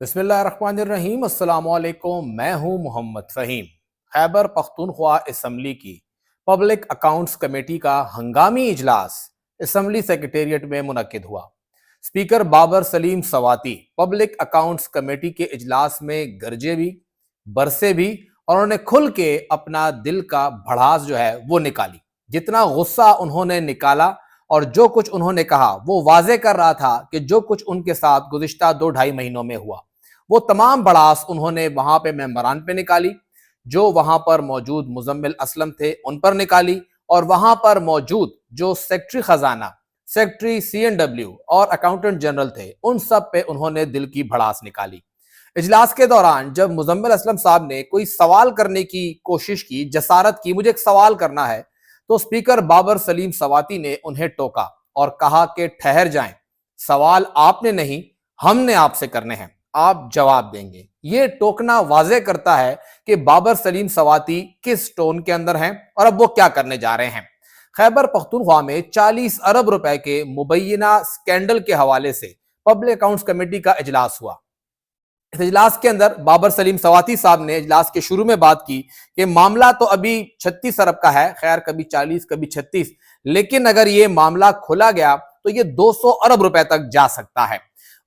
बिस्मिल्लाहिर्रहमानिर्रहीम। अस्सलाम वालेकुम। मैं हूं मोहम्मद फ़हीम। खैबर पख्तूनख्वा असम्बली की पब्लिक अकाउंट्स कमेटी का हंगामी इजलास असम्बली सेक्रेटेरिएट में मुनक्किद हुआ। Speaker Babar Saleem Swati public accounts committee के इजलास में गरजे भी, बरसे भी और उन्होंने खुल के अपना दिल का भड़ास जो है वो निकाली। जितना गुस्सा उन्होंने निकाला और जो कुछ उन्होंने कहा वो वाजे कर रहा था कि जो कुछ उनके साथ गुज़िश्ता 2-2.5 महीनों में हुआ वो तमाम बड़ास उन्होंने वहां पे मेंबरान पे निकाली, जो वहां पर मौजूद मुजम्मिल असलम थे उन पर निकाली, और वहां पर मौजूद जो सेक्रेटरी खजाना, सेक्रेटरी CNW और अकाउंटेंट जनरल थे उन सब पे उन्होंने दिल की भड़ास निकाली। इजलास के दौरान जब मुजम्मिल असलम साहब ने कोई सवाल करने की कोशिश की, जसारत की, मुझे एक सवाल करना है, तो स्पीकर बाबर सलीम सवाती ने उन्हें टोका और कहा कि ठहर जाएं, सवाल आपने नहीं हमने आपसे करने हैं, आप जवाब देंगे। ये टोकना वाजे करता है कि बाबर सलीम सवाती किस टोन के अंदर हैं और अब वो क्या करने जा रहे हैं। खैबर पख्तूनख्वा में 40 अरब रुपए के मुबैना स्कैंडल के हवाले से पब्लिक अकाउंट्स कमेटी का इजलास हुआ। इस इजलास के अंदर बाबर सलीम सवाती साहब ने इजलास के शुरू में बात की कि मामला तो अभी 36 अरब का है, खैर कभी 40 कभी 36, लेकिन अगर ये मामला खुला गया तो ये 200 अरब रुपए तक जा सकता है।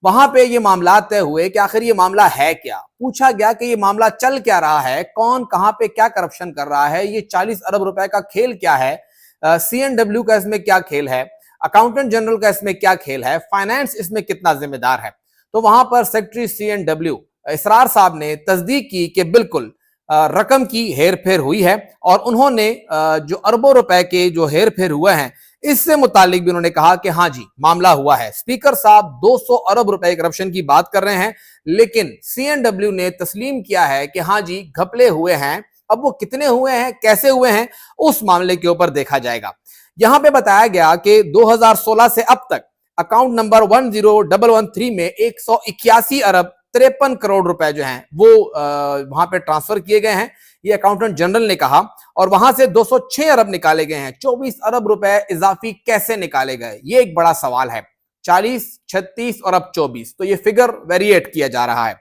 वहां पे ये मामला तय हुए कि आखिर ये मामला है क्या। पूछा गया कि ये मामला चल क्या रहा है, कौन कहां पे क्या करप्शन कर रहा है, ये 40 अरब रुपए का खेल क्या है, CNW का इसमें क्या खेल है, अकाउंटेंट जनरल का इसमें क्या खेल है, फाइनेंस इसमें कितना जिम्मेदार है। तो वहां पर सेक्रेटरी CNW इसरार साहब ने तस्दीक की कि बिल्कुल रकम की हेर फेर हुई है और उन्होंने जो अरबों रुपए के जो हेर फेर हुए हैं इससे मुतालिक भी उन्होंने कहा कि हाँ जी मामला हुआ है। स्पीकर साहब 200 अरब रुपए करप्शन की बात कर रहे हैं, लेकिन CNW ने तस्लीम किया है कि हाँ जी घपले हुए हैं। अब वो कितने हुए हैं, कैसे हुए हैं, उस मामले के ऊपर देखा जाएगा। यहां पे बताया गया कि 2016 से अब तक अकाउंट नंबर 10113 में 181 अरब 53 करोड़ रुपए जो हैं वो वहां पे ट्रांसफर किए गए हैं, ये अकाउंटेंट जनरल ने कहा। और वहां से 206 अरब निकाले गए हैं। 24 अरब रुपए इजाफी कैसे निकाले गए, ये एक बड़ा सवाल है। 40, 36 और अब 24, तो ये फिगर वेरिएट किया जा रहा है।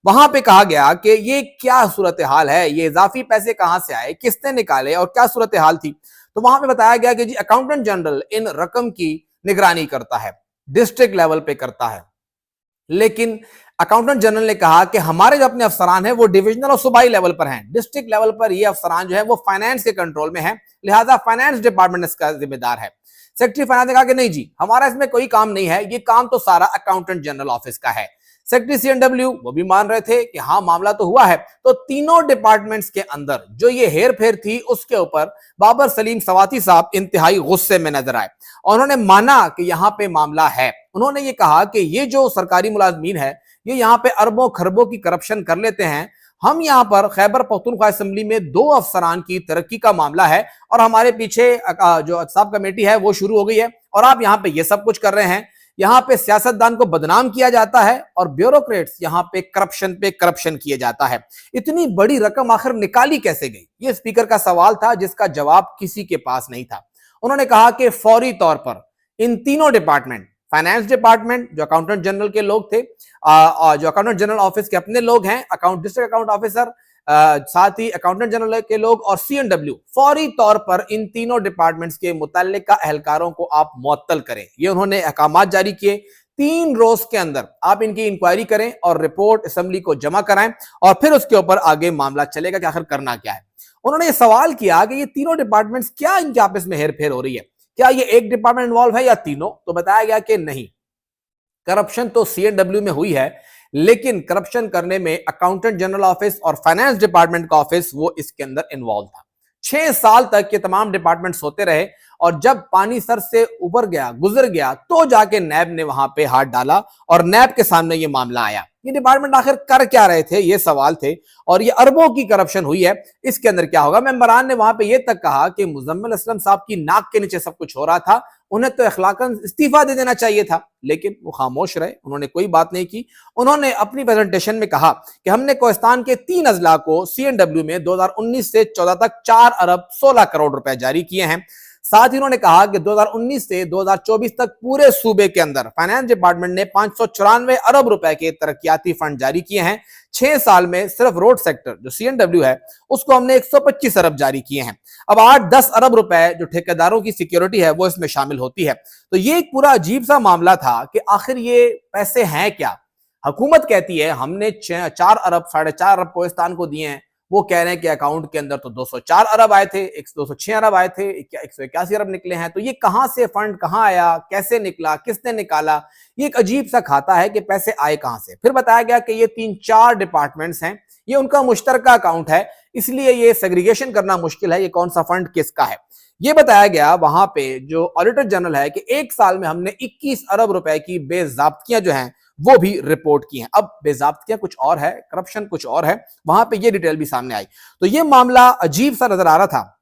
वहां पे कहा गया कि ये क्या सूरत हाल है, ये इजाफी पैसे कहां से आए, किसने निकाले और क्या सूरत हाल थी। तो वहां पे बताया गया कि जी अकाउंटेंट जनरल इन रकम की निगरानी करता है, डिस्ट्रिक्ट लेवल पे करता है, लेकिन अकाउंटेंट जनरल ने कहा कि हमारे जो अपने अफसरान हैं वो डिविजनल और सूबाई लेवल पर हैं, डिस्ट्रिक्ट लेवल पर ये अफसरान जो है वो फाइनेंस के कंट्रोल में है, लिहाजा फाइनेंस डिपार्टमेंट इसका जिम्मेदार है। सेक्रेटरी फाइनेंस ने कहा कि नहीं जी हमारा इसमें कोई काम नहीं है, ये काम तो सारा अकाउंटेंट जनरल ऑफिस का है। सेक्रेटरी CNW वो भी मान रहे थे कि हाँ मामला तो हुआ है। तो तीनों डिपार्टमेंट्स के अंदर जो ये हेर फेर थी उसके ऊपर बाबर सलीम सवाती साहब इंतहाई गुस्से में नजर आए और उन्होंने माना कि यहाँ पे मामला है। उन्होंने ये कहा कि ये जो सरकारी मुलाजमीन है ये यहाँ पे अरबों खरबों की करप्शन कर लेते हैं, हम यहाँ पर खैबर पख्तूनख्वा असेंबली में 2 अफसरान की तरक्की का मामला है और हमारे पीछे जो अहतसाब कमेटी है वो शुरू हो गई है और आप यहाँ पे ये सब कुछ कर रहे हैं। यहाँ पे सियासतदान को बदनाम किया जाता है और ब्यूरोक्रेट्स यहाँ पे करप्शन किया जाता है। इतनी बड़ी रकम आखिर निकाली कैसे गई, ये स्पीकर का सवाल था जिसका जवाब किसी के पास नहीं था। उन्होंने कहा कि फौरी तौर पर इन तीनों डिपार्टमेंट, फाइनेंस डिपार्टमेंट जो अकाउंटेंट जनरल के लोग थे, जो अकाउंटेंट जनरल ऑफिस के अपने लोग हैं, डिस्ट्रिक्ट अकाउंट ऑफिसर, साथ ही अकाउंटेंट जनरल के लोग और CNW, फौरी तौर पर इन तीनों डिपार्टमेंट्स के मुतल्लिका एहलकारों को आप मुअत्तल करें। ये उन्होंने अहकामात जारी किए। 3 रोज के अंदर आप इनकी इंक्वायरी करें और रिपोर्ट असेंबली को जमा कराएं और फिर उसके ऊपर आगे मामला चलेगा कि आखिर करना क्या है। उन्होंने ये सवाल किया कि ये तीनों डिपार्टमेंट्स क्या इनके आपस में हेर फेर हो रही है, क्या ये एक डिपार्टमेंट इन्वॉल्व है या तीनों। तो बताया गया कि नहीं, करप्शन तो CNW में हुई है, लेकिन करप्शन करने में अकाउंटेंट जनरल ऑफिस और फाइनेंस डिपार्टमेंट का ऑफिस वो इसके अंदर इन्वॉल्व था। 6 साल तक ये तमाम डिपार्टमेंट्स होते रहे और जब पानी सर से ऊपर गया, गुजर गया, तो जाके नैब ने वहां पे हाथ डाला और नैब के सामने ये मामला आया। ये डिपार्टमेंट आखिर कर क्या रहे थे, ये सवाल थे। और ये अरबों की करप्शन हुई है, इसके अंदर क्या होगा। मेंबरान ने वहां पे ये तक कहा कि मुजम्मिल असलम साहब की नाक के नीचे सब कुछ हो रहा था, उन्हें तो अखलाकन इस्तीफा दे देना चाहिए था, लेकिन वो खामोश रहे, उन्होंने कोई बात नहीं की। उन्होंने अपनी प्रेजेंटेशन में कहा कि हमने कोहिस्तान के 3 अजला को CNW में 2019 से 14 तक 4 अरब 16 करोड़ रुपए जारी किए हैं। साथ ही उन्होंने कहा कि 2019 से 2024 तक पूरे सूबे के अंदर फाइनेंस डिपार्टमेंट ने 594 अरब रुपए के तरक्याती फंड जारी किए हैं। 6 साल में सिर्फ रोड सेक्टर जो CNW है उसको हमने 125 अरब जारी किए हैं। अब 8-10 अरब रुपए जो ठेकेदारों की सिक्योरिटी है वो इसमें शामिल होती है। तो ये एक पूरा अजीब सा मामला था कि आखिर ये पैसे हैं क्या। हुकूमत कहती है हमने 4 अरब 4.5 अरब कोहिस्तान को दिए हैं, वो कह रहे हैं कि अकाउंट के अंदर तो 204 अरब आए थे, 206 अरब आए थे, 181 अरब निकले हैं। तो ये कहां से फंड कहां आया, कैसे निकला, किसने निकाला, ये एक अजीब सा खाता है कि पैसे आए कहां से। फिर बताया गया कि ये 3-4 डिपार्टमेंट्स हैं, ये उनका मुश्तरका अकाउंट है, इसलिए ये सेग्रीगेशन करना मुश्किल है, ये कौन सा फंड किसका है। ये बताया गया वहां पे जो ऑडिटर जनरल है कि एक साल में हमने 21 अरब रुपए की बेज़ाब्तियां जो हैं वो भी रिपोर्ट की हैं। अब बेज़ाब्तियां कुछ और है, करप्शन कुछ और है, वहां पे ये डिटेल भी सामने आई। तो ये मामला अजीब सा नजर आ रहा था।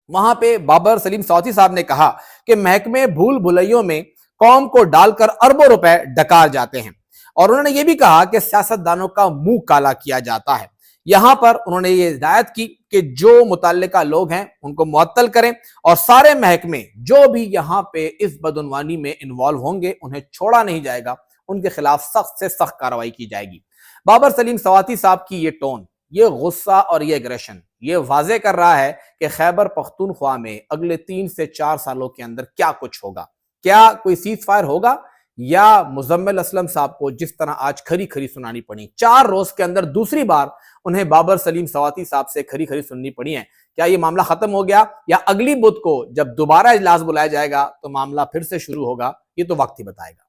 वहां पे बाबर सलीम सौती साहब ने कहा कि महकमे भूल भुलैयों में कौम को डालकर अरबों रुपए डकार जाते हैं, और उन्होंने ये भी कहा कि सियासतदानों का मुंह काला किया जाता है। यहां पर उन्होंने ये हिदायत की कि जो मुतल्लिका लोग हैं उनको मुअत्तल करें, और सारे महकमे जो भी यहां पे इस बदउनवानी में इन्वॉल्व होंगे उन्हें छोड़ा नहीं जाएगा, उनके खिलाफ सख्त से सख्त कार्रवाई की जाएगी। बाबर सलीम सवाती साहब की ये टोन, ये गुस्सा और ये एग्रेशन, ये वाजे कर रहा है कि खैबर पख्तूनख्वा में अगले 3 से 4 सालों के अंदर क्या कुछ होगा। क्या कोई सीज फायर होगा, या मुजम्मिल असलम साहब को जिस तरह आज खरी खरी सुनानी पड़ी, 4 रोज के अंदर दूसरी बार उन्हें बाबर सलीम सवाती साहब से खरी खरी सुननी पड़ी है। क्या ये मामला खत्म हो गया, या अगली बुध को जब दोबारा इजलास बुलाया जाएगा तो मामला फिर से शुरू होगा, ये तो वक्त ही बताएगा।